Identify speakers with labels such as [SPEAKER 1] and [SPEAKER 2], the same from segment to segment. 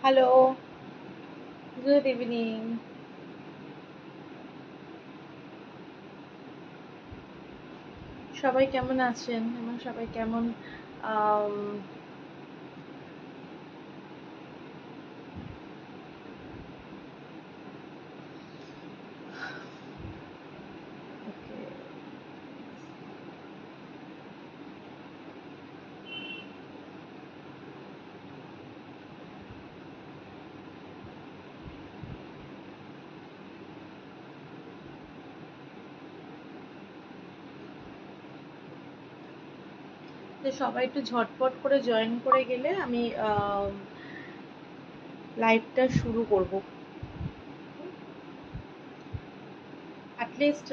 [SPEAKER 1] Hello, good evening. সবাই কেমন আছেন এবং সবাই কেমন আম, okay. তো সবাই একটু ঝটপট করে জয়েন করে গেলে আমি লাইভটা শুরু করব। At least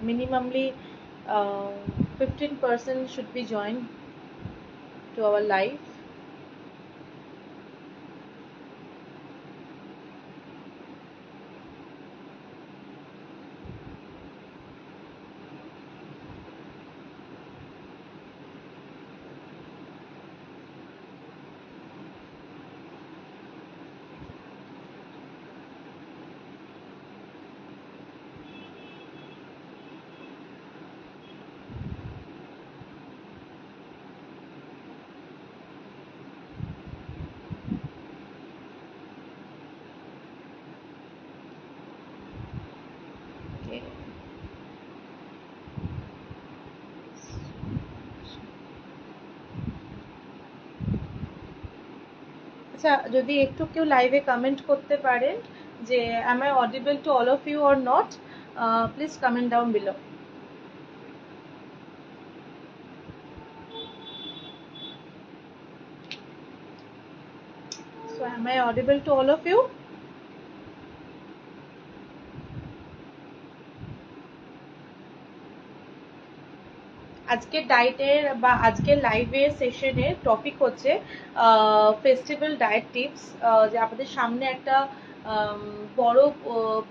[SPEAKER 1] minimally 15% should be joined to our live. Okay. আচ্ছা, যদি একটু কেউ লাইভে কমেন্ট করতে পারেন যে am I audible to all of you or not, please comment down below. So am I audible to all of you? আজকের ডায়েটের বা আজকের লাইভের সেশনের টপিক হচ্ছে ফেস্টিভ্যাল ডায়েট টিপস। যে আমাদের সামনে একটা বড়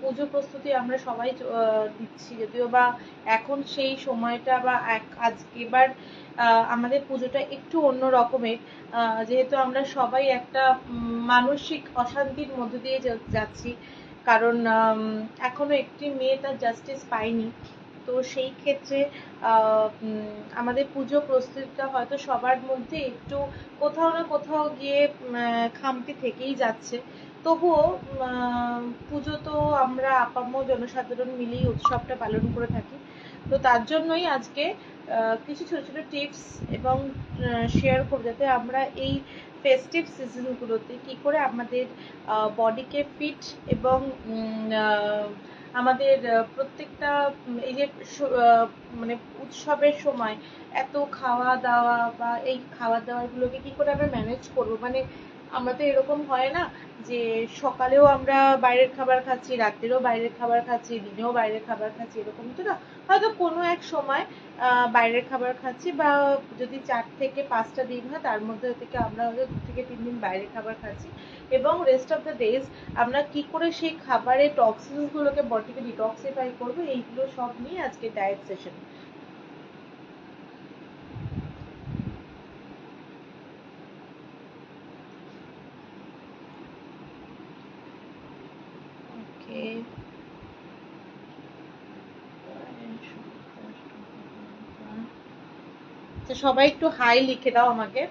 [SPEAKER 1] পুজো প্রস্তুতি আমরা সবাই দিচ্ছি, যদিও বা এখন সেই সময়টা বা আজকে এবার আমাদের পুজোটা একটু অন্য রকমের, যেহেতু আমরা সবাই একটা মানসিক অশান্তির মধ্য দিয়ে যাচ্ছি, কারণ এখনো একটি মেয়ে তার জাস্টিস পায়নি। তো সেই ক্ষেত্রে আমাদের পুজো প্রস্তুতিটা হয়তো সবার মধ্যে একটু কোথাও না কোথাও গিয়ে খামতি থেকেই যাচ্ছে। তবুও পুজো তো আমরা আপামর জনসাধারণ মিলেই উৎসবটা পালন করে থাকি। তো তার জন্যই আজকে কিছু ছোট ছোট টিপস এবং শেয়ার করব, যাতে আমরা এই ফেস্টিভ সিজনগুলোতে কী করে আমাদের বডিকে ফিট এবং আমাদের প্রত্যেকটা এই যে মানে উৎসবের সময় এত খাওয়া দাওয়া বা এই খাওয়া দাওয়াগুলোকে কি করে আমরা ম্যানেজ করব। মানে আমরা তো এরকম হয় না যে সকালেও আমরা বাইরের খাবার খাচ্ছি, রাত্রেও বাইরের খাবার খাচ্ছি, দিনেও বাইরের খাবার খাচ্ছি, এরকম তো না। হয়তো কোনো এক সময় বাইরের খাবার খাচ্ছি, বা যদি 4 থেকে 5টা দিন হয় তার মধ্যে থেকে আমরা হয়তো 2 থেকে 3 দিন বাইরের খাবার খাচ্ছি, এবং রেস্ট অফ দ্য ডেজ আমরা কি করে সেই খাবারের টক্সিনসগুলোকে বডিকে ডিটক্সিফাই করবো, এইগুলো সব নিয়ে আজকে ডায়েট সেশন। ওকে, সবাই একটু হাই লিখে দাও আমাকে।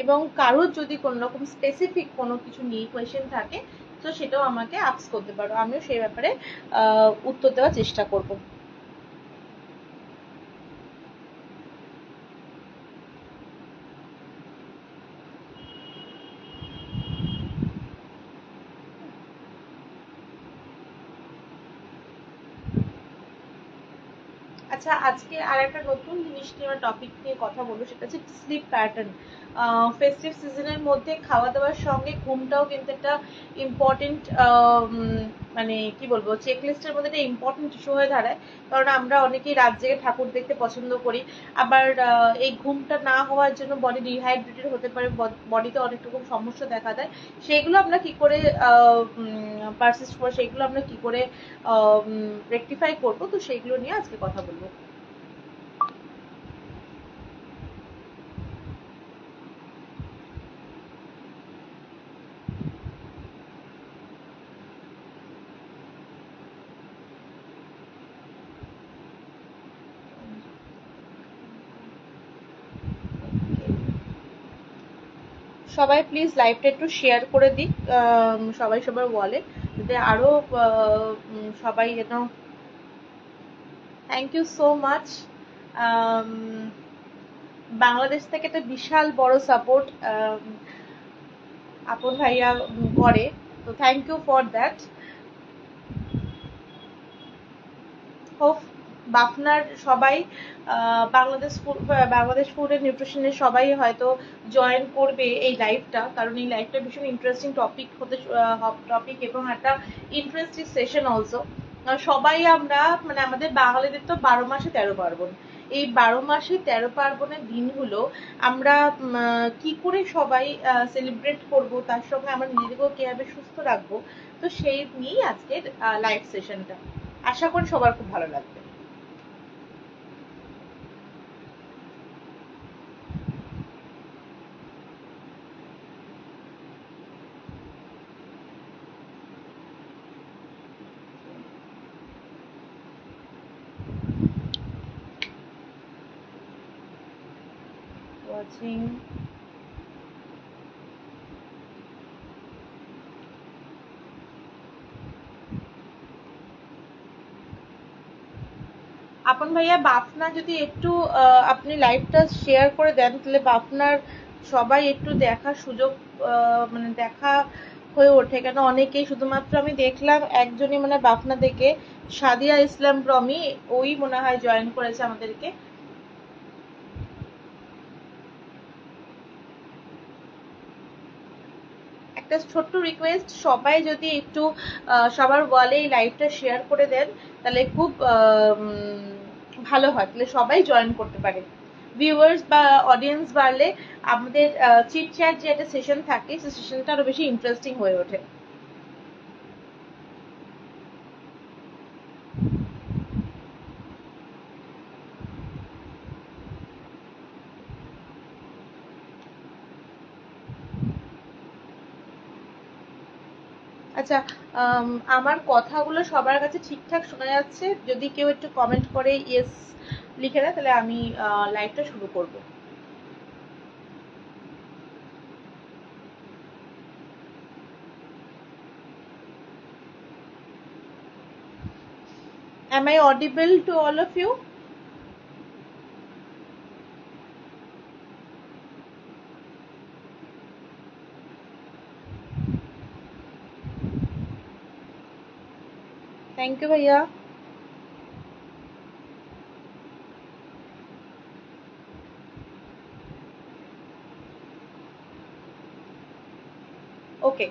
[SPEAKER 1] এবং কারোর যদি কোনো রকম স্পেসিফিক কোনো কিছু নিয়ে কোয়েশ্চেন থাকে, তো সেটাও আমাকে আস্ক করতে পারো, আমিও সেই ব্যাপারে উত্তর দেওয়ার চেষ্টা করব। আচ্ছা, আজকে আর একটা নতুন জিনিস নিয়ে টপিক নিয়ে কথা বলবো, সেটা হচ্ছে স্লিপ প্যাটার্ন। ফেস্টিভ সিজনের মধ্যে খাওয়া দাওয়ার সঙ্গে ঘুমটাও কিন্তু একটা ইম্পর্টেন্ট, মানে কি বলবো, চেকলিস্টের মধ্যে একটা ইম্পর্টেন্ট ইস্যু হয়ে দাঁড়ায়। কারণ আমরা অনেকেই রাত জেগে ঠাকুর দেখতে পছন্দ করি, আবার এই ঘুমটা না হওয়ার জন্য বডি ডিহাইড্রেটেড হতে পারে, বডিতে অনেক রকম সমস্যা দেখা দেয়। সেগুলো আমরা কি করে পারসিস্ট করে, সেগুলো আমরা কি করে রেকটিফাই করবো, তো সেইগুলো নিয়ে আজকে কথা বলবো। সবাই প্লিজ লাইভটা একটু শেয়ার করে দিক, সবাই সবার ওয়ালে, যাতে আরো সবাই যেন। Thank you so much. Bangladesh থেকে একটা বিশাল বড় সাপোর্ট আপন ভাইয়া করে, তো thank you for that. Hope বাফনার সবাই বাংলাদেশ ফুড এন্ড নিউট্রিশনের সবাই হয়তো জয়েন করবে এই লাইভটা, কারণ এই লাইভটা ভীষণ ইন্টারেস্টিং টপিক এবং একটা ইন্টারেস্টিং সেশন অলসো। সবাই আমরা, মানে আমাদের বাঙালিদের তো 12 মাসে 13 পার্বণ। এই 12 মাসে 13 পার্বণের দিনগুলো আমরা কি করে সবাই সেলিব্রেট করব, তার সঙ্গে আমরা নিজেদেরকেও কিভাবে সুস্থ রাখবো, তো সেই নিয়েই আজকের লাইভ সেশনটা। আশা করি সবার খুব ভালো লাগবে। Watching. আপন ভাইয়া বাফনা যদি একটু আপনি লাইভটা শেয়ার করে দেন, তাহলে বাফনার সবাই একটু দেখার সুযোগ, মানে দেখা হয়ে ওঠে। কেন অনেকেই, শুধুমাত্র আমি দেখলাম একজনই মানে বাফনা থেকে সাদিয়া ইসলাম প্রমি, ওই মনে হয় জয়েন করেছে আমাদেরকে। একটা ছোট্ট রিকোয়েস্ট, সবাই যদি একটু সবার ওয়ালে এই লাইভটা শেয়ার করে দেন, তাহলে খুব ভালো হয়, তাহলে সবাই জয়েন করতে পারে। ভিউয়ার্স বা অডিয়েন্স বাড়লে আমাদের চিট চ্যাট যে একটা সেশন থাকে, সেই সেশনটা আরো বেশি ইন্টারেস্টিং হয়ে ওঠে। আচ্ছা, আমার কথাগুলো সবার কাছে ঠিকঠাক শোনা যাচ্ছে? যদি কেউ একটু কমেন্ট করে ইয়েস লিখে দেয়, তাহলে আমি লাইভটা শুরু করব। Am I audible to all of you? Thank you, भैया. Okay.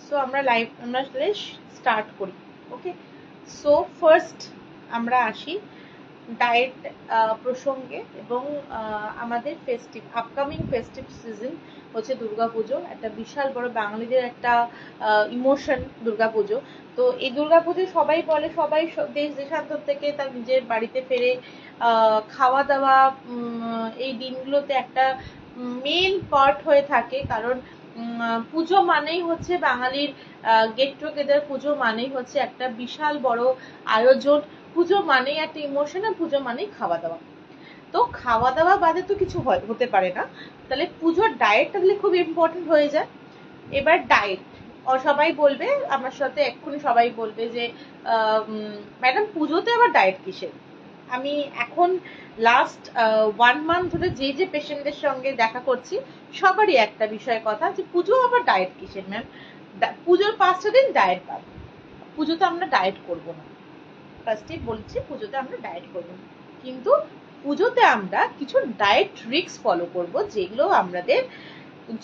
[SPEAKER 1] সো আমরা স্টার্ট করি। ওকে, সো ফার্স্ট আমরা আসি ডায়েট প্রসঙ্গে, এবং আমাদের আপকামিং ফেস্টিভ সিজন হচ্ছে দুর্গাপুজো, একটা বিশাল বড় বাঙালিদের একটা ইমোশন দুর্গাপুজো। তো এই দুর্গাপুজো সবাই বলে, সবাই দেশ দেশান্তর থেকে তার নিজের বাড়িতে ফেরে খাওয়া দাওয়া এই দিনগুলোতে একটা মেন পার্ট হয়ে থাকে। কারণ পুজো মানেই হচ্ছে বাঙালির গেট টুগেদার, পুজো মানেই হচ্ছে একটা বিশাল বড় আয়োজন, পুজো মানেই একটা ইমোশন, আর পুজো মানেই খাওয়া দাওয়া। তো খাওয়া দাওয়া বাদে তো কিছু হতে পারে না, তাহলে পুজোর ডায়েটটা তাহলে খুব ইম্পর্টেন্ট হয়ে যায়। এবার ডায়েট, সবাই বলবে আমার সাথে, এক্ষুনি সবাই বলবে যে ম্যাডাম পুজোতে আবার ডায়েট কিসের? আমি এখন লাস্ট 1 মান্থ ধরে যে পেশেন্টদের সঙ্গে দেখা করছি, সবারই একটা বিষয় কথা, যে পুজো আবার ডায়েট কিসের ম্যাম? পুজোর 5টা দিন ডায়েট বাদ, পুজোতে আমরা ডায়েট করব না, ফার্স্টেই বলছি পুজোতে আমরা ডায়েট করব না, কিন্তু পুজোতে আমরা কিছু ডায়েট ট্রিক্স ফলো করব, যেগুলো আমাদের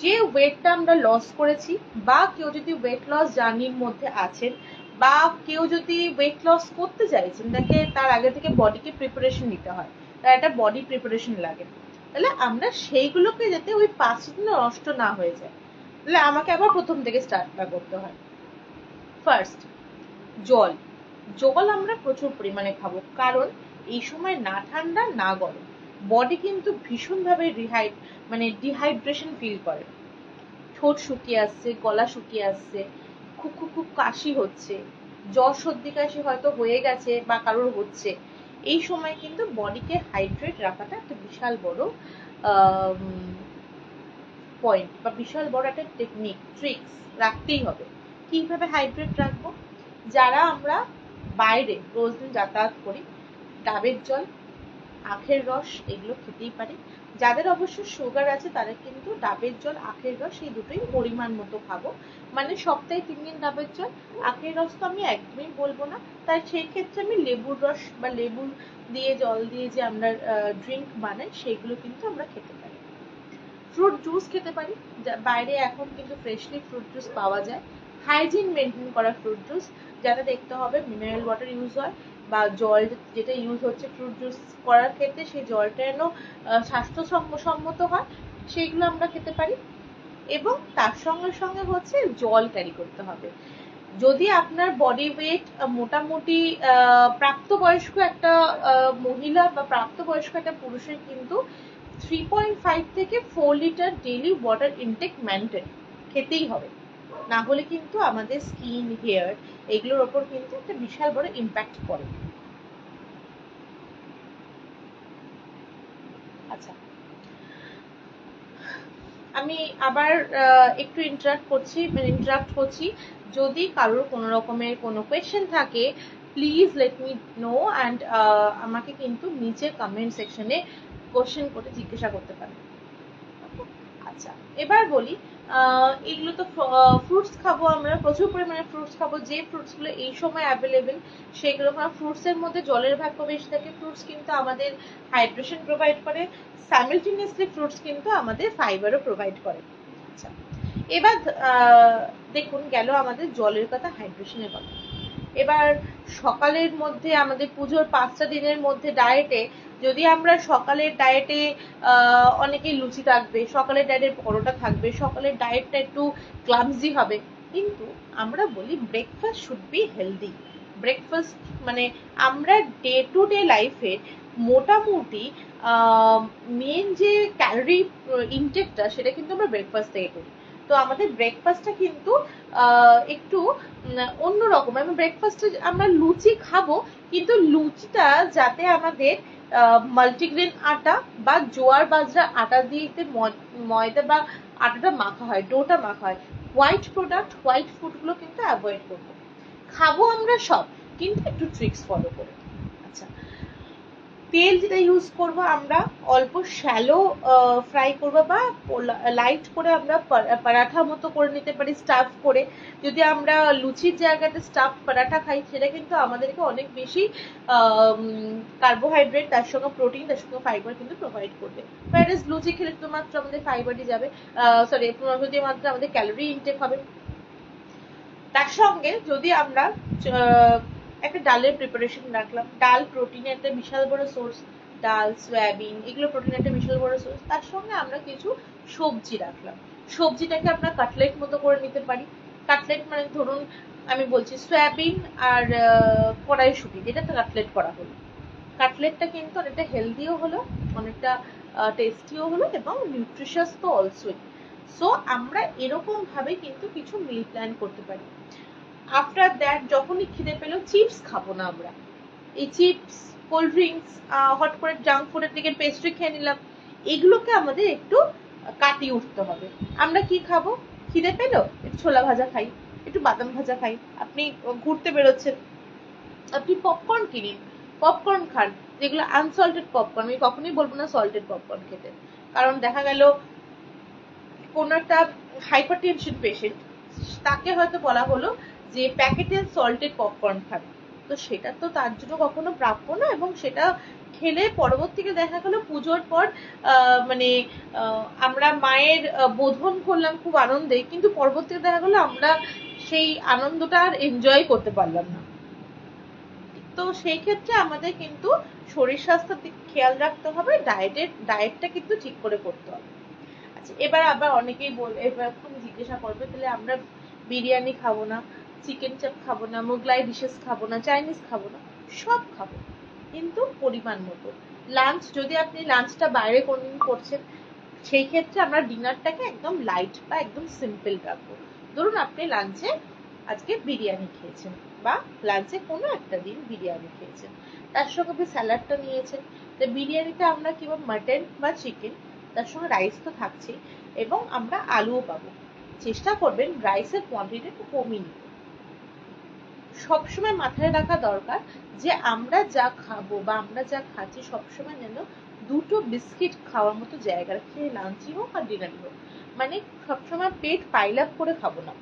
[SPEAKER 1] যে ওয়েটটা আমরা লস করেছি, বা কেউ যদি ওয়েট লস জার্নির মধ্যে আছেন, বা কেউ যদি ওয়েট লস করতে চাইছেন, তাকে তার আগে থেকে বডিকে প্রিপারেশন নিতে হয়, তার একটা বডি প্রিপারেশন লাগে, তাহলে আমরা সেইগুলোকে যাতে ওই 5 দিন নষ্ট না হয়ে যায়, তাহলে আমাকে আবার প্রথম থেকে স্টার্টটা করতে হয়। ফার্স্ট, জল। জল আমরা প্রচুর পরিমাণে খাবো, কারণ এই সময় না ঠান্ডা না গরম, বডি কিন্তু ভীষণভাবে ডিহাইড্রেশন ফিল করে, ঠোঁট শুকিয়ে আসছে, গলা শুকিয়ে আসছে, খুব খুব খুব কাশি হচ্ছে, জ্বর সর্দি কাশি হয়তো হয়ে গেছে বা কারোর হচ্ছে, এই সময় কিন্তু বডিকে হাইড্রেট রাখাটা একটা বিশাল বড় পয়েন্ট বা বিশাল বড় একটা টেকনিক, ট্রিক্স রাখতেই হবে। কিভাবে হাইড্রেট রাখবো? যারা আমরা বাইরে রোজ দিন যাতায়াত করি, ডাবের জল, আখের রস এগুলো খেতেই পারি। যাদের অবশ্য সুগার আছে তারা কিন্তু ডাবের জল, আখের রস এই দুটোই পরিমাণ মতো খাবো, মানে সপ্তাহে 3 দিন ডাবের জল, আখের রস তো আমি একদমই বলবো না, তাই সেই ক্ষেত্রে আমি লেবুর রস বা লেবু দিয়ে জল দিয়ে যে আমরা ড্রিঙ্ক বানাই সেগুলো কিন্তু আমরা খেতে পারি। ফ্রুট জুস খেতে পারি, বাইরে এখন কিন্তু ফ্রেশলি ফ্রুট জুস পাওয়া যায়, হাইজিন মেনটেন করা ফ্রুট জুস, যাতে দেখতে হবে মিনারেল ওয়াটার ইউজ হয়, বা জল যেটা ইউজ হচ্ছে ফ্রুট জুস করার ক্ষেত্রে সেই জলটা যেন স্বাস্থ্যসম্মত হয়, সেইগুলো আমরা খেতে পারি। এবং তার সঙ্গে সঙ্গে হচ্ছে জল ক্যারি করতে হবে। যদি আপনার বডি ওয়েট মোটামুটি প্রাপ্তবয়স্ক একটা মহিলা বা প্রাপ্তবয়স্ক একটা পুরুষের কিন্তু 3.5 থেকে 4 litre daily water intact maintain খেতেই হবে, না হলে কিন্তু আমাদের স্কিন, হেয়ার এগুলোর ওপর কিন্তু একটা বিশাল বড় ইম্প্যাক্ট পড়ে। আচ্ছা, আমি আবার একটু ইন্টারাপ্ট করছি, যদি কারোর কোনো রকমের কোনো কোয়েশ্চেন থাকে please let me no, and আমাকে কিন্তু নিচে কমেন্ট সেকশনে কোশ্চেন করে জিজ্ঞাসা করতে পারেন। আচ্ছা, এবার বলি, এগুলো তো ফ্রুটস খাবো, আমরা প্রচুর পরিমাণে ফ্রুটস খাবো, যে ফ্রুটসগুলো এই সময় অ্যাভেলেবেল সেগুলো, কারণ ফ্রুটসের মধ্যে জলের ভাগ বেশি থাকে, ফ্রুটস কিন্তু আমাদের হাইড্রেশন প্রোভাইড করে, সাইমালটেনিয়াসলি ফ্রুটস কিন্তু আমাদের ফাইবারও প্রোভাইড করে। আচ্ছা, এবার দেখুন গেল আমাদের জলের কথা, হাইড্রেশনের কথা। এবার সকালের মধ্যে আমাদের পুজোর 5টা দিনের মধ্যে ডায়েটে, যদি আমরা সকালের ডায়েটে অনেকেই লুচি থাকবে, সকালের ডায়েটে পরোটা থাকবে, সকালের ডায়েটটা একটু ক্লামজি হবে, কিন্তু আমরা বলি breakfast should be healthy. Breakfast মানে আমরা ডে টু ডে লাইফে মোটামুটি মেন যে ক্যালোরি ইনটেকটা সেটা কিন্তু আমরা ব্রেকফাস্ট থেকে করি, তো আমাদের ব্রেকফাস্টটা কিন্তু একটু অন্যরকম। আমি ব্রেকফাস্টে আমরা লুচি খাবো, কিন্তু লুচিটা যাতে আমাদের মাল্টিগ্রেন আটা বা জোয়ার বাজরা আটা দিয়ে ময়দা বা আটাটা মাখা হয়, ডোটা মাখা হয়, হোয়াইট প্রোডাক্ট, হোয়াইট ফুডগুলো কিন্তু অ্যাভয়েড করবো। খাবো আমরা সব, কিন্তু একটু ট্রিক্স ফলো করে। আচ্ছা, তেল যেটা ইউজ করব আমরা অল্প শ্যালো ফ্রাই করব, বা লাইট করে আমরা পরাঠা মতো করে নিতে পারি স্টাফ করে। যদি আমরা লুচির জায়গাতে স্টাফ পরাঠা খাই, সেটা কিন্তু আমাদেরকে অনেক বেশি কার্বোহাইড্রেট, তার সঙ্গে প্রোটিন, তার সঙ্গে ফাইবার কিন্তু প্রোভাইড করবে। হোয়ারেজ লুচি খেলে শুধুমাত্র আমাদের ফাইবারই যাবে, শুধুমাত্র আমাদের ক্যালোরি ইনটেক হবে। তার সঙ্গে যদি আমরা একটা ডালের প্রিপারেশন রাখলাম, ডাল প্রোটিনের একটা বিশাল বড় সোর্স, ডাল, সয়াবিন এগুলো প্রোটিনের একটা বিশাল বড় সোর্স, তার সঙ্গে আমরা কিছু সবজি রাখলাম, সবজিটাকে আমরা কাটলেট মতো করে নিতে পারি। কাটলেট মানে ধরুন আমি বলছি সয়াবিন আর কড়াইশুঁটি, যেটা কাটলেট করা হলো, কাটলেটটা কিন্তু অনেকটা হেলদিও হলো, অনেকটা টেস্টিও হলো, এবং নিউট্রিশাস তো অলসোই। সো আমরা এরকম ভাবে কিন্তু কিছু মিল প্ল্যান করতে পারি। আফটার দ্যাট যখনই খিদে পেলো, চিপস খাবো না আমরা, এই চিপস, কোল্ড ড্রিঙ্কস, হট করে জাঙ্ক ফুডের দিকে পেস্ট্রি খেয়ে নিলাম, এগুলোকে আমাদের একটু কাটিয়ে উঠতে হবে। আমরা কি খাবো? খিদে পেলো, একটু ছোলা ভাজা খাই, একটু বাদাম ভাজা খাই। আপনি ঘুরতে বেরোচ্ছেন, আপনি পপকর্ন কিনুন, পপকর্ন খান, যেগুলো আনসল্টেড পপকর্ন। আমি কখনোই বলবো না সল্টেড পপকর্ন খেতে, কারণ দেখা গেল কোনো একটা হাইপারটেনশন পেশেন্ট, তাকে হয়তো বলা হলো যে প্যাকেটের সল্টেড পপকর্ন খাবে, তো সেটা তো তার জন্য কখনো প্রাপ্য না, এবং সেটা খেলে পরবর্তীতে দেখা গেলো পুজোর পর মানে আমরা মায়ের বোধন করলাম খুব আনন্দে, কিন্তু পরবর্তীতে দেখা গেলো আমরা সেই আনন্দটা আর এনজয় করতে পারলাম না। তো সেই ক্ষেত্রে আমাদের কিন্তু শরীর স্বাস্থ্যের দিক খেয়াল রাখতে হবে, ডায়েটটা কিন্তু ঠিক করে করতে হবে। আচ্ছা, এবার আবার অনেকেই এবার জিজ্ঞাসা করবে তাহলে আমরা বিরিয়ানি খাবো না, চিকেন চাপ খাবো না, মোগলাই ডিশেস খাবো না, চাইনিজ খাবো না? সব খাবো, কিন্তু পরিমাণ মতো। লাঞ্চ যদি আপনি লাঞ্চটা বাইরে কোনদিন করছেন, সেই ক্ষেত্রে আমরা ডিনারটাকে একদম লাইট বা একদম সিম্পল রাখবো। ধরুন আপনি লাঞ্চে আজকে বিরিয়ানি খেয়েছেন, বা লাঞ্চে কোনো একটা দিন বিরিয়ানি খেয়েছেন, তার সঙ্গে আপনি স্যালাডটা নিয়েছেন। তো বিরিয়ানিতে আমরা কিংবা মাটন বা চিকেন, তার সঙ্গে রাইস তো থাকছেই, এবং আমরা আলুও পাবো। চেষ্টা করবেন রাইসের কোয়ান্টিটি একটু কমিয়ে নিতে। সবসময় মাথায় রাখা দরকার যে আমরা যা খাবো বা আমরা যা খাচ্ছি সবসময় যেন দুটো বিস্কিট খাওয়ার মতো জায়গা রাখি, লাঞ্চই হোক আর ডিনারই হোক। মানে সবসময় পেট পাইল আপ করে খাবো না।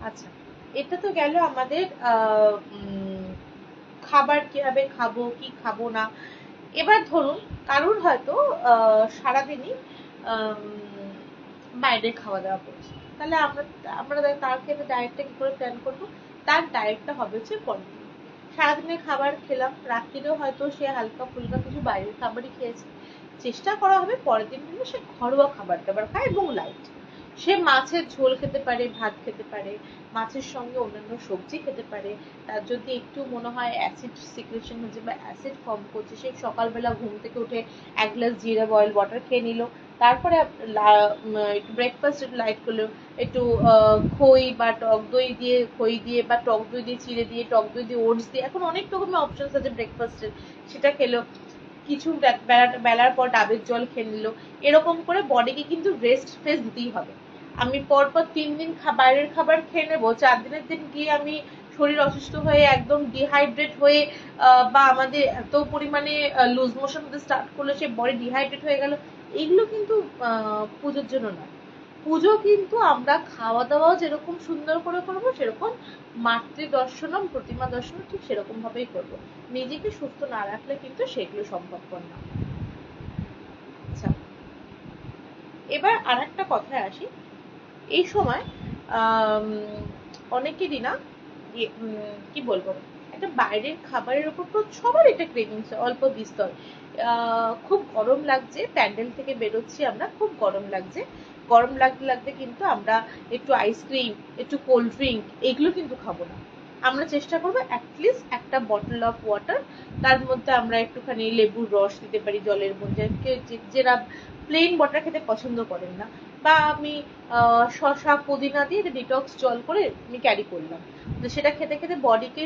[SPEAKER 1] আচ্ছা, এটা তো গেল আমাদের খাবার কিভাবে খাবো কি খাবো না। এবার ধরুন কারুর হয়তো সারাদিনই বাইরে খাওয়া দাওয়া করছে, তাহলে আমরা তার ক্ষেত্রে ডায়েটটা কি করে প্ল্যান করবো? তার ডায়েটটা হবে হচ্ছে পরের দিন। সারাদিনের খাবার খেলাম, রাত্রিরেও হয়তো সে হালকা ফুলকা কিছু বাইরের খাবারই খেয়েছে, চেষ্টা করা হবে পরের দিন কিন্তু সে ঘরোয়া খাবার দাবার খায় এবং লাইট। সে মাছের ঝোল খেতে পারে, ভাত খেতে পারে, মাছের সঙ্গে অন্যান্য সবজি খেতে পারে। তার যদি একটু মনে হয় অ্যাসিড সিক্রেশন হচ্ছে বা অ্যাসিড ফর্ম করছে, সে সকালবেলা ঘুম থেকে উঠে এক গ্লাস জিরা বয়েল ওয়াটার খেয়ে নিল। তারপরে একটু ব্রেকফাস্ট একটু লাইট করলো, একটু খই বা টক দই দিয়ে বা টক দই দিয়ে চিড়ে দিয়ে, টক দই দিয়ে ওটস দিয়ে, এখন অনেক রকমের অপশনস আছে ব্রেকফাস্টের, সেটা খেলো। কিছু বেলার পর ডাবের জল খেয়ে নিল। এরকম করে বডিকে কিন্তু রেস্ট দিতেই হবে। আমি পরপর 3 দিন বাইরের খাবার খেয়ে নেবো, 4 দিনের দিন গিয়ে আমি শরীর অসুস্থ হয়ে একদম ডিহাইড্রেট হয়ে বা আমাদের এত পরিমাণে লুজ মোশন হতে স্টার্ট করলো, সে বডি ডিহাইড্রেট হয়ে গেল, এগুলো কিন্তু পুজোর জন্য নয়। পুজো কিন্তু আমরা খাওয়া দাওয়াও যেরকম সুন্দর করে করবো, সেরকম মাতৃ দর্শনম প্রতিমা দর্শনম ঠিক সেরকম ভাবেই করবো। নিজেকে সুস্থ না রাখলে কিন্তু সেগুলো সম্ভবপর না। আচ্ছা, এবার আর একটা কথায় আসি। এই সময় অনেকেরই না কি বলবো, একটা বাইরের খাবারের উপর তো সবার এটা ক্রেভিংস, অল্প বিস্তর। খুব গরম লাগছে, প্যান্ডেল থেকে বেরোচ্ছি আমরা, খুব গরম লাগছে, গরম লাগতে লাগতে কিন্তু আমরা একটু আইসক্রিম, একটু কোল্ড ড্রিঙ্ক এগুলো কিন্তু খাবো না। আমরা চেষ্টা করবো অ্যাটলিস্ট একটা বটল অফ ওয়াটার, তার মধ্যে আমরা একটুখানি লেবুর রস দিতে পারি জলের মধ্যে, যারা প্লেন ওয়াটার খেতে পছন্দ করেন না, বা আমি শসা পুদিনা দিয়ে ডিটক্স জল করে আমি ক্যারি করলাম, তো সেটা খেতে খেতে বডিকে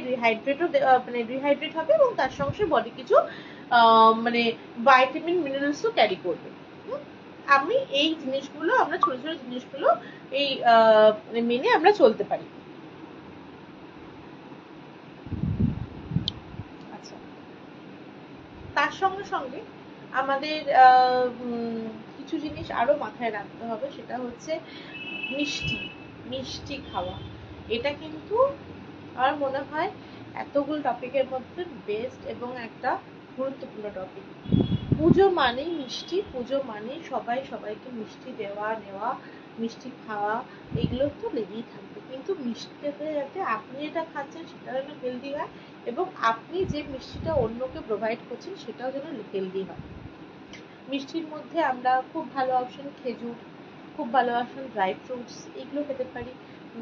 [SPEAKER 1] মানে রিহাইড্রেট হবে, এবং তার সঙ্গে বডি কিছু মানে ভাইটামিন মিনারেলসও ক্যারি করবে। আমি এই জিনিসগুলো, আমরা ছোট ছোট জিনিসগুলো এই মেনে আমরা চলতে পারি। আচ্ছা, তার সঙ্গে সঙ্গে আমাদের কিছু জিনিস আরো মাথায় রাখতে হবে, সেটা হচ্ছে মিষ্টি খাওয়া। এটা কিন্তু আমার মনে হয় এতগুলো টপিকের মধ্যে বেস্ট এবং একটা গুরুত্বপূর্ণ টপিক। পুজো মানেই মিষ্টি, পুজো মানেই সবাইকে মিষ্টি দেওয়া নেওয়া, মিষ্টি খাওয়া, এগুলো তো লেগেই থাকবে। কিন্তু মিষ্টিটাতে যাতে আপনি যেটা খাচ্ছেন সেটাও যেন হেলদি হয়, এবং আপনি যে মিষ্টিটা অন্যকে প্রোভাইড করছেন সেটাও যেন হেলদি হয়। মিষ্টির মধ্যে আমরা খুব ভালো অপশন খেজুর, খুব ভালো অপশন ড্রাই ফ্রুটস, এগুলো খেতে পারি।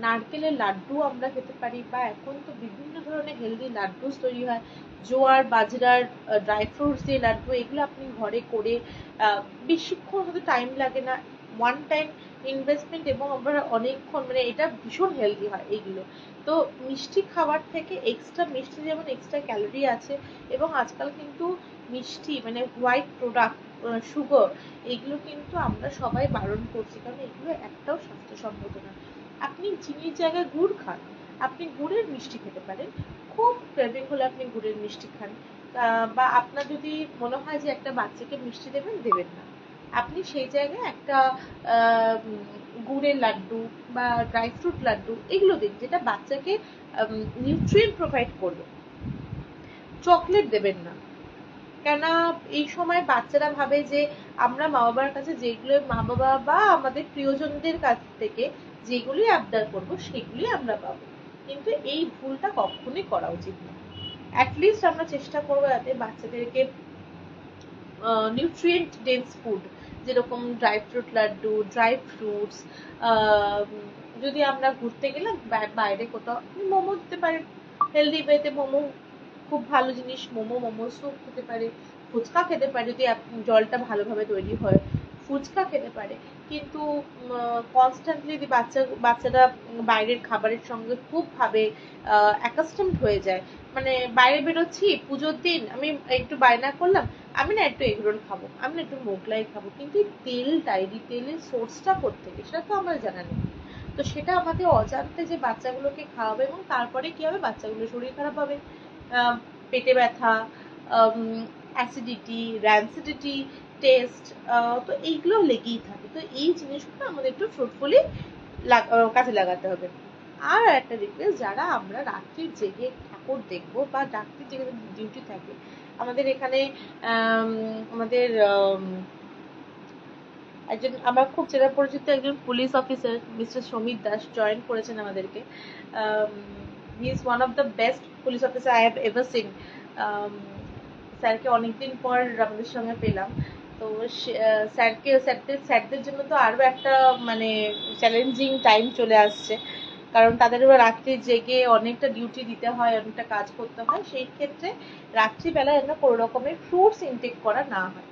[SPEAKER 1] নারকেলের লাড্ডু আমরা খেতে পারি, বা এখন তো বিভিন্ন ধরনের হেলদি লাড্ডু তৈরি হয়, জোয়ার বাজরার ড্রাই ফ্রুটস দিয়ে লাড্ডু, এগুলো আপনি ঘরে করে বেশিক্ষণ হতে টাইম লাগে না, ওয়ান টাইম ইনভেস্টমেন্ট, এবং আমরা অনেকক্ষণ, মানে এটা ভীষণ হেলদি হয় এইগুলো। তো মিষ্টি খাবার থেকে এক্সট্রা মিষ্টি যেমন এক্সট্রা ক্যালোরি আছে, এবং আজকাল কিন্তু মিষ্টি মানে হোয়াইট প্রোডাক্ট, সুগার, এগুলো কিন্তু আমরা সবাই বারণ করছি, কারণ এগুলো একটাও স্বাস্থ্যসম্মত না। আপনি চিনির জায়গায় গুড় খান, আপনি গুড়ের মিষ্টি খেতে পারেন, খুব ক্রেভিং হলে আপনি গুড়ের মিষ্টি খান, বা আপনার যদি মনে হয় যে একটা বাচ্চাকে মিষ্টি দেবেন না, আপনি সেই জায়গায় একটা গুড়ের লাড্ডু বা ড্রাই ফ্রুট লাড্ডু এগুলো দিন, যেটা বাচ্চাকে নিউট্রিয়েন্ট প্রোভাইড করবে। চকলেট দেবেন না, কেননা এই সময় বাচ্চারা ভাবে যে আমরা মা বাবার কাছে যেগুলো, মা বাবা বা আমাদের প্রিয়জনদের কাছ থেকে যেগুলি আবদার করব সেগুলি আমরা পাবো, কিন্তু এই ভুলটা কখনোই করা উচিত না। অ্যাটলিস্ট আমরা চেষ্টা করবো যাতে বাচ্চাদেরকে নিউট্রিয়েন্ট ডেন্স ফুড, যেরকম dry fruit laddoo, dry fruits, যদি আমরা ঘুরতে গেলাম বাইরে কোথাও, মোমো দিতে পারেন, হেলদি ওয়েতে মোমো খুব ভালো জিনিস, মোমো স্যুপ খেতে পারে, ফুচকা খেতে পারে যদি জলটা ভালোভাবে তৈরি হয়, ফুচকা খেতে পারে। কিন্তু কনস্ট্যান্টলি যদি বাচ্চারা বাইরের খাবারের সঙ্গে খুব ভাবে অ্যাকাস্টমড হয়ে যায়, মানে বাইরে বেরোচ্ছি পুজোর দিন, আমি একটু বায়না করলাম আমি না একটু এগরোল খাবো, আমি না একটু মোগলাই খাবো, কিন্তু তেলটাই, তেলের সোর্সটা কোত্থেকে সেটা তো আমার জানা নেই। তো সেটা আমাদের অজান্তে যে বাচ্চাগুলোকে খাওয়াবে, এবং তারপরে কি হবে, বাচ্চাগুলোর শরীর খারাপ হবে, পেটে ব্যথা, অ্যাসিডিটি, র্যান্সিডিটি টেস্ট, তো এইগুলো লেগেই থাকে। তো এই জিনিসগুলো আমাদের একটু ফ্রুটফুলি কাজে লাগাতে হবে। আর একটা রিকোয়েস্ট, যারা আমরা রাত্রি জেগে ঠাকুর দেখবো বা রাত্রি জেগে ডিউটি থাকে, আমাদের এখানে আমাদের একজন আমার খুব চেনা পরিচিত একজন police officer mister Samir Das join করেছেন আমাদেরকে। He is one of the best police officer I have ever seen. স্যারকে অনেকদিন পর আমাদের সঙ্গে পেলাম। তো স্যারদের জন্য তো আরও একটা মানে চ্যালেঞ্জিং টাইম চলে আসছে, কারণ তাদেরও রাত্রি জেগে অনেকটা ডিউটি দিতে হয়, অনেকটা কাজ করতে হয়। সেই ক্ষেত্রে রাত্রিবেলায় যেন কোনো রকমের ফ্রুটস ইনটেক করা না হয়।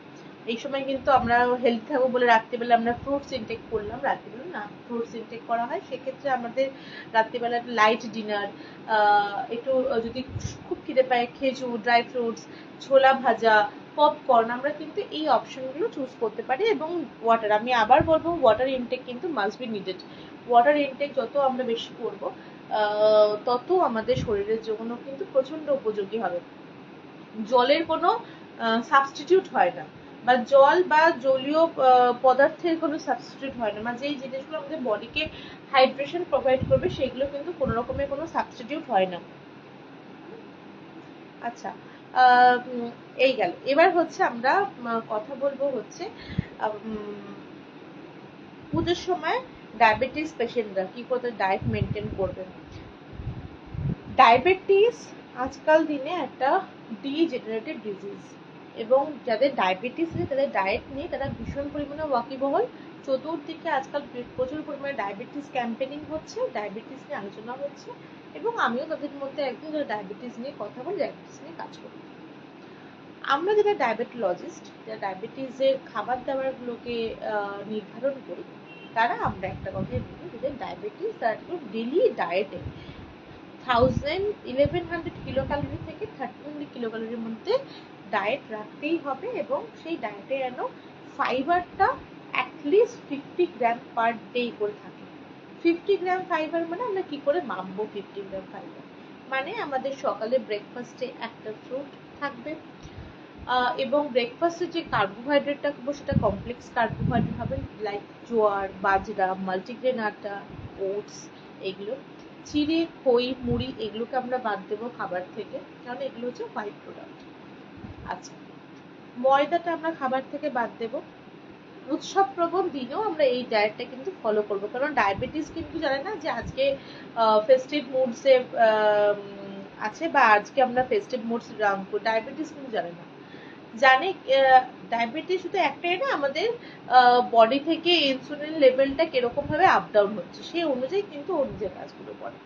[SPEAKER 1] এই সময় কিন্তু আমরা হেলদি থাকবো বলে রাত্রিবেলা আমরা ফ্রুটস ইনটেক করলাম, রাত্রিবেলা না ফ্রুটস ইনটেক করা হয়। সেক্ষেত্রে আমাদের রাত্রিবেলা লাইট ডিনার, একটু যদি খুব খিদে পায় খেজুর, ড্রাই ফ্রুটস, ছোলা ভাজা, পপকর্ন, আমরা কিন্তু এই অপশনগুলো চুজ করতে পারি। এবং ওয়াটার, আমি আবার বলবো ওয়াটার ইনটেক কিন্তু must be needed. Water intact যত আমরা বেশি করব তত আমাদের শরীরের জন্য কিন্তু প্রচন্ড উপযোগী হবে। জলের কোনো সাবস্টিটিউট হয় না, বা জল বা জলীয় পদার্থের কোনো সাবস্টিটিউট হয় না, মানে যেই জিনিসগুলো আমাদের বডিকে হাইড্রেশন প্রোভাইড করবে সেগুলো কিন্তু কোনো রকমের কোনো সাবস্টিটিউট হয় না। আচ্ছা, এই গেল। এবার হচ্ছে আমরা কথা বলবো হচ্ছে পুজোর সময় ডায়াবেটিস পেশেন্টরা কি করে ডায়েট মেনটেন করবেন। ডায়াবেটিস আজকাল দিনে একটা ডিজেনারেটিভ ডিজিজ, এবং যাদের ডায়াবেটিস নেই তাদের ডায়েট নেই, তারা ভীষণ পরিমাণে ওয়াকিবহল। চতুর্দিকে আজকাল প্রচুর পরিমাণে ডায়াবেটিস ক্যাম্পেনিং হচ্ছে, ডায়াবেটিস নিয়ে আলোচনা হচ্ছে, এবং আমিও তাদের মধ্যে একজন যারা ডায়াবেটিস নিয়ে কথা বলে, ডায়াবেটিস নিয়ে কাজ করি। আমরা যারা ডায়াবেটোলজিস্ট, যারা ডায়াবেটিসের খাবার দাবারগুলোকে নির্ধারণ করি, তারা আমরা একটা কথাই বলি, যাদের ডায়াবেটিস তারা একটু ডেলি ডায়েটে 1100 কিলো ক্যালোরি থেকে 1300 কিলো ক্যালোরির মধ্যে ডায়েট রাখতেই হবে, এবং সেই ডায়েটে যেন ফাইবারটা অ্যাটলিস্ট 50 গ্রাম পার ডে করে থাকে। 50 গ্রাম ফাইবার মানে আমরা কি করে মাপবো 50 গ্রাম ফাইবার? মানে আমাদের সকালে ব্রেকফাস্টে একটা ফ্রুট থাকবে, এবং ব্রেকফাস্টে যে কার্বোহাইড্রেটটা খাবো সেটা কমপ্লেক্স কার্বোহাইড্রেট হবে, লাইক জোয়ার, বাজরা, মাল্টিগ্রেন আটা, ওটস, এগুলো। চিড়ে, খই, মুড়ি এগুলোকে আমরা বাদ দেবো খাবার থেকে, কারণ এগুলো হচ্ছে হোয়াইট প্রোডাক্ট। আচ্ছা, ময়দাটা আমরা খাবার থেকে বাদ দেবো। উৎসব প্রবণ দিনেও আমরা এই ডায়েটটা কিন্তু ফলো করবো, কারণ ডায়াবেটিস কিন্তু জানে না যে আজকে ফেস্টিভ মুডসে আছে, বা আজকে আমরা ফেস্টিভ মুডস রাখবো। ডায়াবেটিস কিন্তু জানে না, জানে ডায়াবেটিস শুধু একটাই না, আমাদের বডি থেকে ইনসুলিন লেভেলটা কিরকম ভাবে আপ ডাউন হচ্ছে সেই অনুযায়ী কিন্তু ওর নিজের কাজগুলো করে,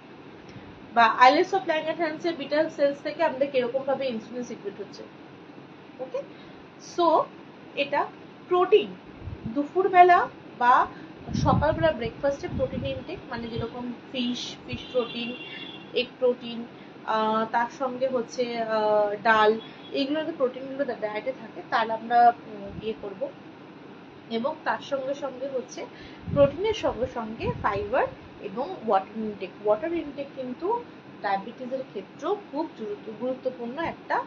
[SPEAKER 1] বা আইলেটস অফ ল্যাঙ্গারহ্যান্সের বিটা সেলস থেকে আমাদের কিরকম ভাবে ইনসুলিন সিক্রেট হচ্ছে। ওকে, সো এটা প্রোটিন দুপুরবেলা বা সকালবেলা ব্রেকফাস্টে প্রোটিন ইনটেক, মানে যেরকম ফিশ প্রোটিন, এগ প্রোটিন, তার সঙ্গে হচ্ছে ডাল, এইগুলো যে প্রোটিনগুলো ডায়েটে থাকে তার আমরা ইয়ে করব। এবং তার সঙ্গে সঙ্গে হচ্ছে প্রোটিনের সঙ্গে সঙ্গে ফাইবার এবং ওয়াটার ইনটেক কিন্তু ডায়াবেটিসের ক্ষেত্রেও খুব গুরুত্বপূর্ণ একটা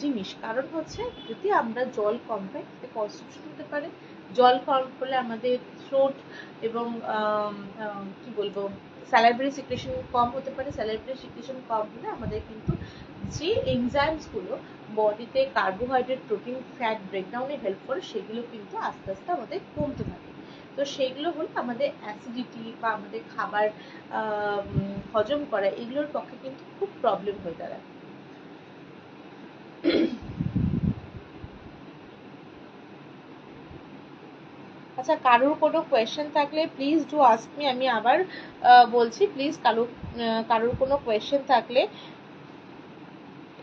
[SPEAKER 1] জিনিস। কারণ হচ্ছে যদি আমরা জল কম পাই তাতে কনস্টিপেশন হতে পারে। জল কম হলে আমাদের থ্রোট এবং কি বলবো স্যালাইভারি সিক্রেশন কম হতে পারে। স্যালাইভারি সিক্রেশন কম হলে আমাদের কিন্তু যে এনজাইমস গুলো বডিতে কার্বোহাইড্রেট, প্রোটিন, ফ্যাট ব্রেকডাউনে হেল্প করে সেগুলো কিন্তু আস্তে আস্তে আমাদের কমতে থাকে। তো সেইগুলো হলো আমাদের অ্যাসিডিটি বা আমাদের খাবার হজম করা, এগুলোর পক্ষে কিন্তু খুব প্রবলেম হয়ে দাঁড়ায়। আচ্ছা, কারোর কোনো কোয়েশ্চেন থাকলে প্লিজ ডু আস্ক মি। আমি আবার বলছি, প্লিজ কারোর কোনো কোয়েশ্চেন থাকলে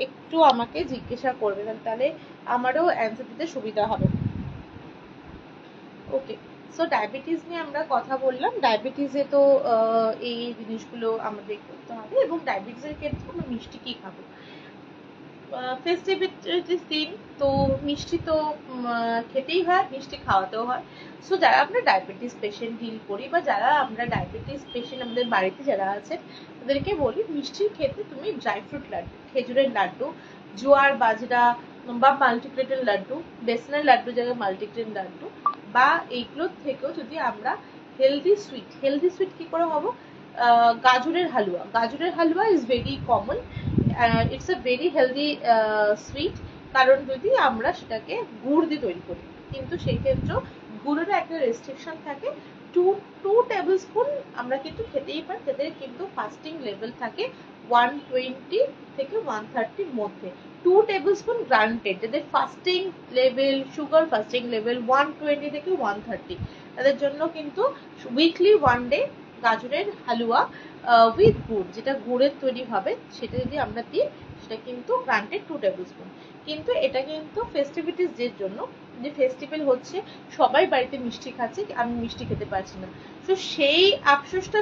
[SPEAKER 1] একটু আমাকে জিজ্ঞাসা করবেন, তাহলে আমারও অ্যান্সার দিতে সুবিধা হবে। ওকে, সো ডায়াবেটিস নিয়ে আমরা কথা বললাম। ডায়াবেটিসে তো এই জিনিসগুলো আমাদের করতে হবে, এবং ডায়াবেটিসের ক্ষেত্রে আমরা মিষ্টি কি খাবো? ফেস্টিভিটিস দিন তো মিষ্টি তো খেতেই হয়, মিষ্টি খাওয়াতেও হয়। সো যারা আমরা ডায়াবেটিস পেশেন্ট ডিল করি বা যারা আমরা ডায়াবেটিস পেশেন্ট আমাদের বাড়িতে যারা আছেন তাদেরকে বলি মিষ্টির ক্ষেত্রে তুমি ড্রাই ফ্রুট লাড্ডু, খেজুরের লাড্ডু, জোয়ার বাজরা বা মাল্টিগ্রেনের লাড্ডু, বেসনের লাড্ডু জায়গায় মাল্টিগ্রেন লাড্ডু, বা এইগুলোর থেকেও যদি আমরা হেলদি সুইট কি করে হবো? গাজরের হালুয়া। গাজরের halwa is very common, it's a very healthy sweet. কারণ যদি আমরা সেটাকে গুড় দিয়ে তৈরি করি, কিন্তু সেই ক্ষেত্রেও গুড়ের একটা রেস্ট্রিকশন থাকে। টু টেবিল স্পুন আমরা কিন্তু খেতেই পারি, যাদের কিন্তু ফাস্টিং লেভেল থাকে 120 থেকে 130 মধ্যে। 2 টেবিল স্পুন গ্রান্টেড, যাদের fasting level, sugar fasting level 120 থেকে 130, তাদের জন্য কিন্তু উইকলি 1 ডে গাজরের হালুয়া উইথ গুড়, যেটা গুড়ের তৈরি হবে, সেটা যদি আমরা দিই সেটা কিন্তু গ্রান্টেড 2 টেবিল স্পুন। কিন্তু এটা কিন্তু ফেস্টিভিটিস এর জন্য, যে ফেস্টিভ্যাল হচ্ছে সবাই বাড়িতে মিষ্টি খাচ্ছে, আমি মিষ্টি খেতে পারছি না, তো সেই আফসোসটা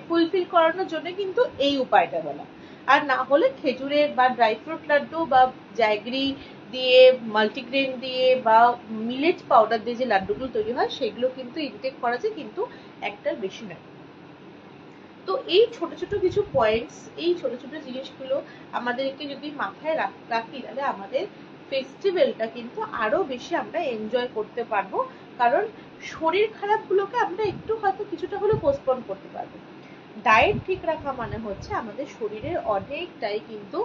[SPEAKER 1] ফুলফিল করানোর জন্য কিন্তু এই উপায়টা বলা। আর না হলে খেজুরের বা ড্রাই ফ্রুট লাড্ডু বা জ্যাগরি দিয়ে, মাল্টিগ্রেন দিয়ে বা মিলেট পাউডার দিয়ে যে লাড্ডুগুলো তৈরি হয় সেগুলো কিন্তু ইনটেক করা যায়, কিন্তু একটার বেশি নয়। তো এই ছোট ছোট কিছু পয়েন্টস, এই ছোট ছোট জিনিসগুলো আমাদেরকে যদি মাথায় রাখি, তাহলে আমাদের ফেস্টিভ্যালটা কিন্তু আরো বেশি আমরা এনজয় করতে পারবো। কারণ শরীর খারাপগুলোকে আমরা একটু হয়তো কিছুটা হলেও পোস্টপোন করতে পারবো। ডায়েট ঠিক রাখা মানে হচ্ছে আমাদের শরীরের অনেকটাই কিন্তু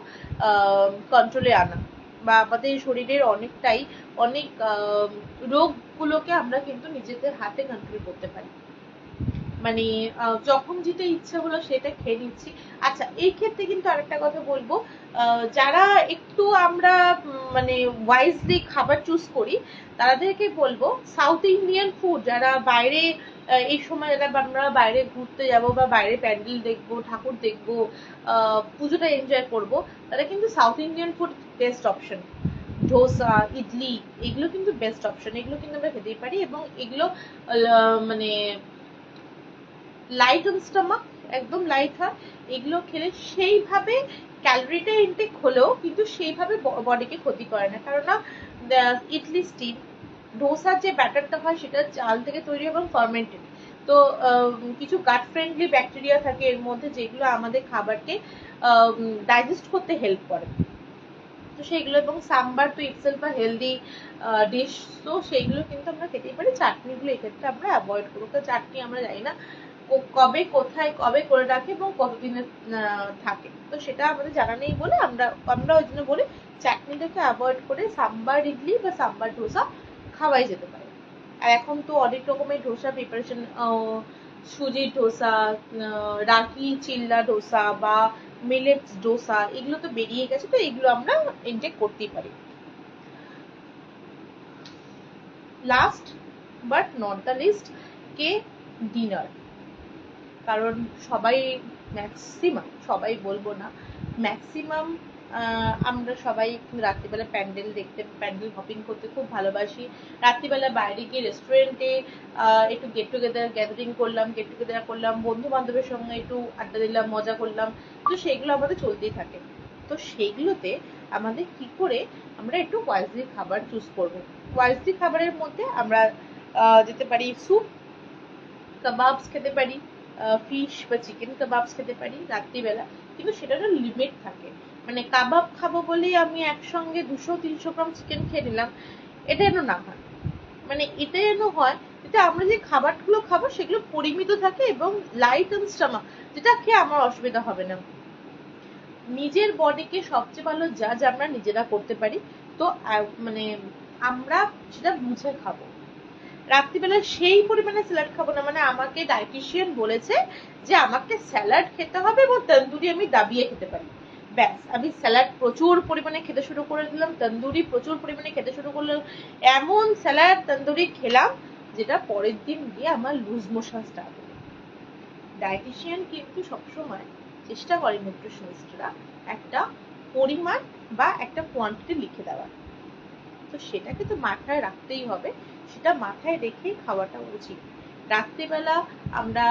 [SPEAKER 1] কন্ট্রোলে আনা, বা আমাদের শরীরের অনেক রোগগুলোকে আমরা কিন্তু নিজেদের হাতে কন্ট্রোল করতে পারি। মানে যখন যেটা ইচ্ছা হলো সেটা খেয়ে নিচ্ছি। আচ্ছা, এই ক্ষেত্রে কিন্তু আরেকটা কথা বলবো, যারা একটু আমরা মানে ওয়াইজলি খাবার চুজ করি তাদেরকে বলবো সাউথ ইন্ডিয়ান ফুড, যারা বাইরে এই সময় যারা আমরা বাইরে ঘুরতে যাব বা বাইরে প্যান্ডেল দেখবো, ঠাকুর দেখবো, পুজোটা এনজয় করব, তারা কিন্তু south Indian food best option. Dosa, idli, এগুলো কিন্তু বেস্ট অপশন, এগুলো কিন্তু আমরা খেতেই পারি, এবং এগুলো মানে লাইট অন স্টমাক, একদম লাইট হয়। এগুলো খেলে সেইভাবে ক্যালোরিটা ইনটেক হলেও কিন্তু সেইভাবে বডিকে ক্ষতি করে না, কারণ ইডলি স্টিম, ডোসার যে ব্যাটারটা হয় সেটা চাল থেকে তৈরি এবং ফার্মেন্টেড। তো কিছু গাট ফ্রেন্ডলি ব্যাকটেরিয়া থাকে এর মধ্যে, যেগুলো আমাদের খাবারকে ডাইজেস্ট করতে হেল্প করে। তো সেইগুলো, এবং সাম্বার তো ইটসেলফ আ হেলদি ডিশ, তো সেইগুলো কিন্তু আমরা খেতেই পারি। চাটনিগুলো এক্ষেত্রে আমরা অ্যাভয়েড করবো, তো চাটনি আমরা জানি না কবে কোথায় কবে করে রাখে এবং কতদিনের থাকে, তো সেটা আমাদের জানা নেই বলে আমরা ওই জন্য বলি চাটনিটাকে অ্যাভয়েড করে সাম্বার ইডলি বা সাম্বার ডোসা খাওয়াই যেতে পারে। আর এখন তো অনেক রকমের ডোসা প্রিপারেশন, সুজির ডোসা, রাগি চিল্লা ডোসা বা মিলেটস ডোসা, এগুলো তো বেরিয়ে গেছে, তো এগুলো আমরা ইনটেক করতেই পারি। Last but not the least, কে ডিনার। কারণ ম্যাক্সিমাম, সবাই বলবো না, ম্যাক্সিমাম আমরা সবাই রাত্রিবেলা প্যান্ডেল হপিং করতে খুব ভালোবাসি। রাত্রিবেলা বাইরে গিয়ে রেস্টুরেন্টে একটু গেট টুগেদার করলাম, বন্ধু বান্ধবের সঙ্গে একটু আড্ডা দিলাম, মজা করলাম, তো সেইগুলো আমাদের চলতেই থাকে। তো সেইগুলোতে আমাদের কি করে আমরা একটু ওয়াইজলি খাবার চুজ করবো? ওয়াইজলি খাবারের মধ্যে আমরা যেতে পারি স্যুপ, কাবাবস খেতে পারি, ফিশ বা চিকেন কাবাবস খেতে পারি রাত্রিবেলা, কিন্তু সেটারও লিমিট থাকে। মানে কাবাব খাবো বলেই আমি একসঙ্গে 200-300 গ্রাম চিকেন খেয়ে নিলাম, এটা যেন না হয়। মানে এটা যেন হয় যেটা আমরা যে খাবারগুলো খাবো সেগুলো পরিমিত থাকে এবং লাইট অ্যান্ড স্টমাক, যেটা খেয়ে আমার অসুবিধা হবে না। নিজের বডিকে সবচেয়ে ভালো জাজ আমরা নিজেরা করতে পারি, তো মানে আমরা সেটা বুঝে খাবো। রাত্রিবেলা সেই পরিমাণে স্যালাড খাবো না, মানে আমাকে ডায়েটিশিয়ান বলেছে যে আমাকে স্যালাড খেতে হবে এবং তন্দুরি আমি দাবিয়ে খেতে পারি, ব্যাস আমি স্যালাড প্রচুর পরিমাণে খেতে শুরু করে দিলাম, তন্দুরি প্রচুর পরিমাণে খেতে শুরু করলাম, এমন স্যালাড তন্দুরি খেলাম যেটা পরের দিন গিয়ে আমার লুজ মোশন স্টার্ট হলো। ডায়েটিশিয়ান কিন্তু সবসময় চেষ্টা করে নিউট্রিশনিস্টরা একটা পরিমাণ বা একটা কোয়ান্টিটি লিখে দেওয়ার, তো সেটাকে তো মাথায় রাখতেই হবে, সেটা মাথায় রেখেই খাওয়াটা উচিত। রাত্রিবেলা আমরা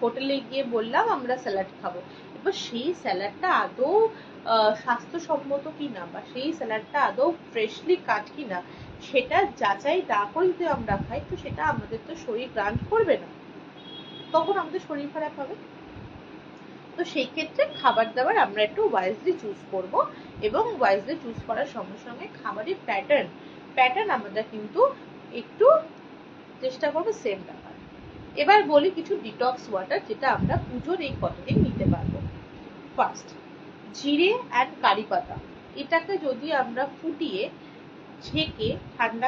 [SPEAKER 1] হোটেলে গিয়ে বললাম আমরা স্যালাড খাবো, এবার সেই স্যালাডটা আদৌ স্বাস্থ্যসম্মত কিনা বা সেই স্যালাডটা আদৌ ফ্রেশলি কাট কিনা সেটা যাচাই না করে যদি আমরা খাই, তো সেটা আমাদের তো শরীর গ্রান্ট করবে না, তখন আমাদের শরীর খারাপ হবে। তো সেই ক্ষেত্রে খাবার দাবার আমরা একটু ওয়াইজলি চুজ করব, এবং ওয়াইজলি চুজ করার সঙ্গে সঙ্গে খাবারের প্যাটার্ন আমরা কিন্তু একটু চেষ্টা করবো সেম রাখার। এবার বলি কিছু ডিটক্স ওয়াটার যেটা আমরা পুজোর এই কতদিন নিতে পারবো। ফার্স্ট, জিরে অ্যান্ড কারি পাতা, এটাকে যদি আমরা ফুটিয়ে ছেঁকে ঠান্ডা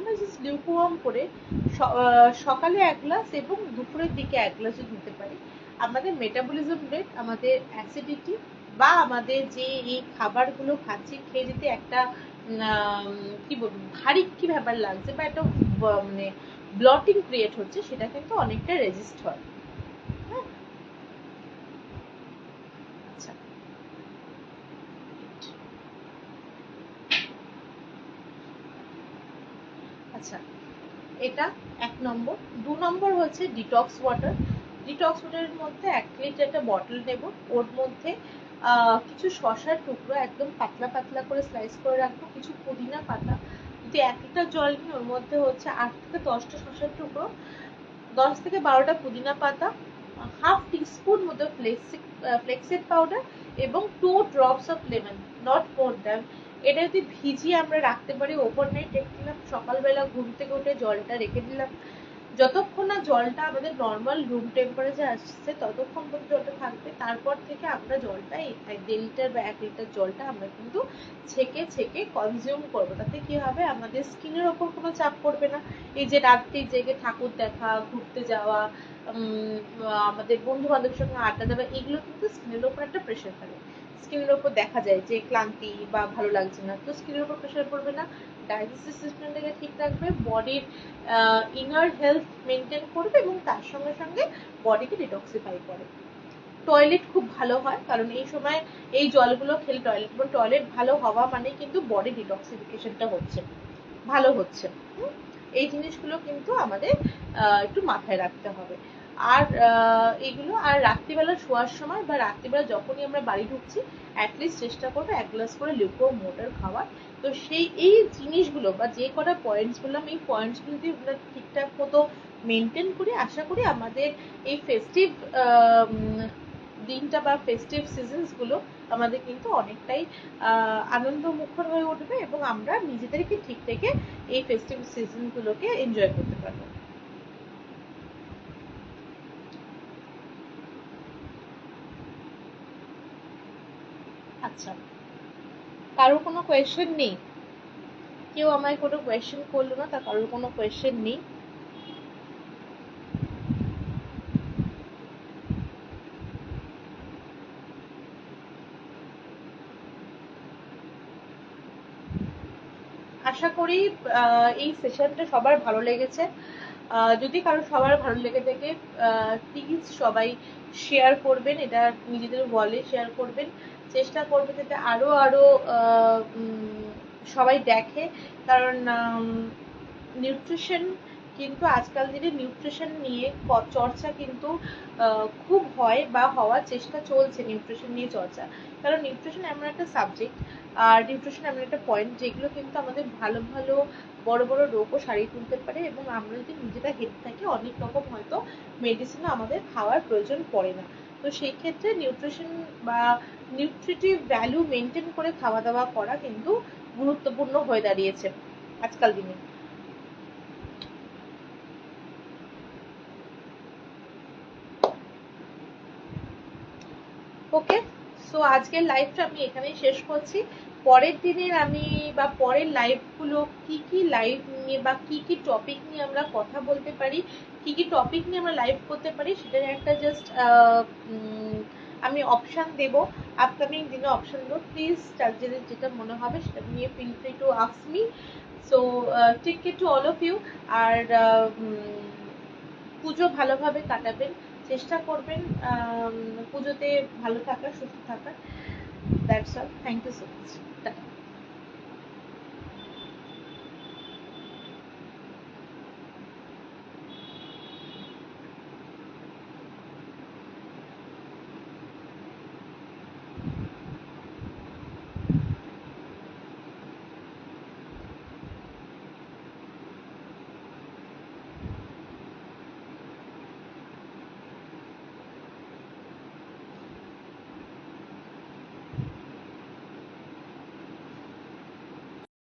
[SPEAKER 1] মানে জাস্ট লিউকওয়ার্ম করে সকালে 1 গ্লাস এবং দুপুরের দিকে 1 গ্লাস নিতে পারি, আমাদের মেটাবলিজম রেট, আমাদের অ্যাসিডিটি বা আমাদের যে এই খাবারগুলো খাচ্ছি খেয়ে যেতে একটা কি বলবো ভারী কি ব্যাপার লাগছে বা একটা মানে ব্লটিং ক্রিয়েট হচ্ছে, সেটা কিন্তু অনেকটা রেজিস্ট হয়। আচ্ছা, আচ্ছা এটা 1 নম্বর। 2 নম্বর হচ্ছে ডিটক্স ওয়াটার। ডিটক্স ওয়াটারের মধ্যে 1 লিটার একটা বটল নেব, ওর মধ্যে কিছু শসার টুকরো একদম পাতলা পাতলা করে স্লাইস করে রাখবো, কিছু পুদিনা পাতা, যদি 1 লিটার জল নিই ওর মধ্যে হচ্ছে 8 থেকে 10টা শসার টুকরো, 10 থেকে 12টা পুদিনা পাতা, হাফ টিস্পুন মতো ফ্লেক্সিড পাউডার এবং 2 drops of lemon, not more than. এটা যদি ভিজিয়ে আমরা রাখতে পারি, ওভারনাইট রেখে দিলাম, সকালবেলা ঘুম থেকে উঠে জলটা রেখে দিলাম, যতক্ষণ না জলটা আমাদের নর্মাল রুম টেম্পারেচার আসছে ততক্ষণ পর্যন্ত জলটা থাকবে, তারপর থেকে আমরা জলটা 1.5 লিটার বা 1 লিটার জলটা আমরা কিন্তু ছেঁকে কনজিউম করবো। তাতে কি হবে, আমাদের স্কিনের ওপর কোনো চাপ পড়বে না। এই যে রাত্রি জেগে ঠাকুর দেখা, ঘুরতে যাওয়া, আমাদের বন্ধু বান্ধবের সঙ্গে আড্ডা দেওয়া, এগুলো কিন্তু স্কিনের ওপর একটা প্রেশার ফেলে, স্কিনের ওপর দেখা যায় যে ক্লান্তি বা ভালো লাগছে না, তো স্কিনের উপর প্রেশার পড়বে না, ডাইজেস্টিভ সিস্টেমটাকে ঠিক রাখবে, বডির ইনার হেলথ মেনটেন করবে এবং তার সঙ্গে সঙ্গে বডিকে ডিটক্সিফাই করে। টয়লেট খুব ভালো হয়, কারণ এই সময় এই জলগুলো খেলে টয়লেট ভালো হওয়া মানে কিন্তু বডি ডিটক্সিফিকেশনটা হচ্ছে, ভালো হচ্ছে। এই জিনিসগুলো কিন্তু আমাদের একটু মাথায় রাখতে হবে। আর এইগুলো, আর রাত্রিবেলা শোয়ার সময় বা রাত্রিবেলা যখনই আমরা বাড়ি ঢুকছি অ্যাটলিস্ট চেষ্টা করবো 1 গ্লাস করে লিউকওয়ার্ম ওয়াটার খাওয়ার। তো এই জিনিসগুলো বা যে কটা পয়েন্টস বললাম, এই পয়েন্টসগুলো যদি আমরা ঠিকঠাক মতো মেনটেন করি, আশা করি আমাদের এই ফেস্টিভ দিনটা বা ফেস্টিভ সিজনসগুলো আমাদের কিন্তু অনেকটাই আনন্দমুখর হয়ে উঠবে এবং আমরা নিজেদেরকে ঠিক থেকে এই ফেস্টিভ সিজনগুলোকে এনজয় করতে পারবো। আচ্ছা, কারোর কোনো কোয়েশ্চেন নেই? কেউ আমায় কোনো কোয়েশ্চেন করলো না, তার কারোর কোনো কোয়েশ্চেন নেই? আশা করি এই সেশনটা সবার ভালো লেগেছে। যদি সবার ভালো লেগে থাকে প্লিজ সবাই শেয়ার করবেন, এটা নিজেদের ওয়ালে শেয়ার করবেন, চেষ্টা করবেন যাতে আরো সবাই দেখে, কারণ নিউট্রিশন কিন্তু আজকাল দিনে নিউট্রিশন নিয়ে চর্চা কিন্তু খুব হয় বা হওয়ার চেষ্টা চলছে, নিউট্রিশন নিয়ে চর্চা, কারণ নিউট্রিশন এমন একটা সাবজেক্ট আর নিউট্রিশন এমন একটা পয়েন্ট যেগুলো কিন্তু আমাদের ভালো ভালো বড় বড় রোগও সারিয়ে তুলতে পারে, এবং আমরা যদি নিজেরা হেলথ থাকি অনেক রকম হয়তো মেডিসিনও আমাদের খাওয়ার প্রয়োজন পড়ে না। তো সেই ক্ষেত্রে নিউট্রিশন বা নিউট্রিটিভ ভ্যালু মেনটেন করে খাওয়া দাওয়া করা কিন্তু গুরুত্বপূর্ণ হয়ে দাঁড়িয়েছে আজকাল দিনে। ওকে, সো আজকের লাইভটা আমি এখানেই শেষ করছি। পরের দিনের আমি বা পরের লাইভগুলো কি কি লাইভ নিয়ে বা কি কি টপিক নিয়ে আমরা কথা বলতে পারি, কি কি টপিক নিয়ে আমরা লাইভ করতে পারি, সেটার একটা জাস্ট আমি অপশান দেবো, আপকামিং দিনে অপশান দেবো। প্লিজ যেটা মনে হবে সেটা নিয়ে feel free to ask me. So take care to all of you. আর পুজো ভালোভাবে কাটাবেন, চেষ্টা করবেন পুজোতে ভালো থাকার, সুস্থ থাকার। That's all, thank you so much.